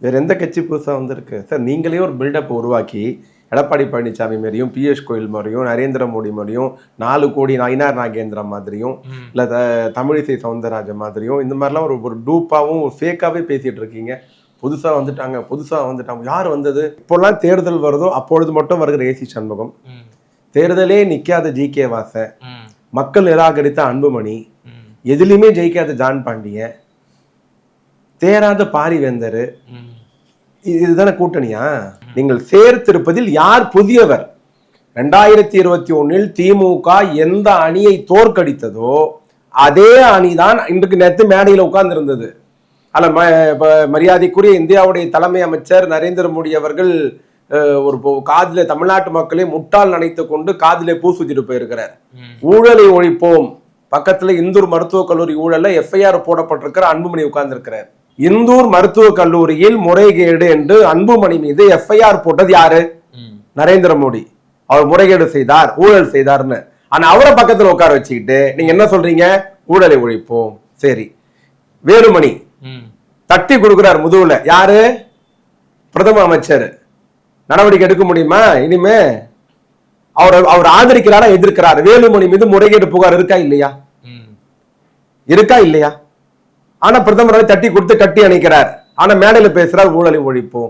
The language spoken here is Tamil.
வேற எந்த கட்சி புதுசாக வந்திருக்கு சார்? நீங்களே ஒரு பில்டப் உருவாக்கி எடப்பாடி பழனிசாமி மாதிரியும் பியூஷ் கோயல் மாதிரியும் நரேந்திர மோடி மாதிரியும் 4 கோடி நயினார் நாகேந்திரா மாதிரியும் இல்லை தமிழிசை சவுந்தரராஜன் மாதிரியும் இந்த மாதிரிலாம் ஒரு டூப்பாகவும் ஒரு ஃபேக்காகவே பேசிகிட்டு இருக்கீங்க. புதுசாக வந்துட்டாங்க. யார் வந்தது? இப்போல்லாம் தேர்தல் வருதோ அப்பொழுது மட்டும் வருகிற ஏசி சண்முகம், தேர்தலே நிற்காத ஜி.கே. வாசன், மக்கள் நிராகரித்த அன்புமணி, எதுலையுமே ஜெயிக்காத ஜான் பாண்டியன், தேராத பாரிவேந்தர், இதுதானே கூட்டணியா? நீங்கள் சேர்த்திருப்பதில் யார் புதியவர்? 2021 திமுக எந்த அணியை தோற்கடித்ததோ அதே அணிதான் இன்றைக்கு நேற்று மேடையில் உட்கார்ந்து இருந்தது. அல்ல, மரியாதைக்குரிய இந்தியாவுடைய தலைமை அமைச்சர் நரேந்திர மோடி அவர்கள் ஒரு காதில தமிழ்நாட்டு மக்களை முட்டால் நினைத்து கொண்டு காதிலே பூ சுத்திட்டு போயிருக்கிறார். ஊழலை ஒழிப்போம், பக்கத்துல இந்தூர் மருத்துவக் கல்லூரி ஊழல்ல எஃப்ஐஆர் போடப்பட்டிருக்கிற அன்புமணி உட்கார்ந்து இருக்கிறார். இந்தூர் மருத்துவக் கல்லூரியில் முறைகேடு என்று அன்புமணி மீது எஃப்ஐஆர் போட்டது யாரு? நரேந்திர மோடி. அவர் முறைகேடு செய்தார், ஊழல் செய்தார்னு. ஆனா அவரை பக்கத்துல உட்கார வச்சுக்கிட்டு நீங்க என்ன சொல்றீங்க? ஊழலை ஒழிப்போம். சரி, வேலுமணி தட்டி கொடுக்கிறார் முதுகுல. யாரு? பிரதம அமைச்சர். நடவடிக்கை எடுக்க முடியுமா இனிமே? அவர் ஆதரிக்கிறாரா எதிர்க்கிறார்? வேலுமணி மீது முறைகேடு புகார் இருக்கா இல்லையா? ஆனா பிரதமரை தட்டி கொடுத்து கட்டி அணைக்கிறார். ஆனா மேடையில பேசுறார் ஊழலை ஒழிப்போம்.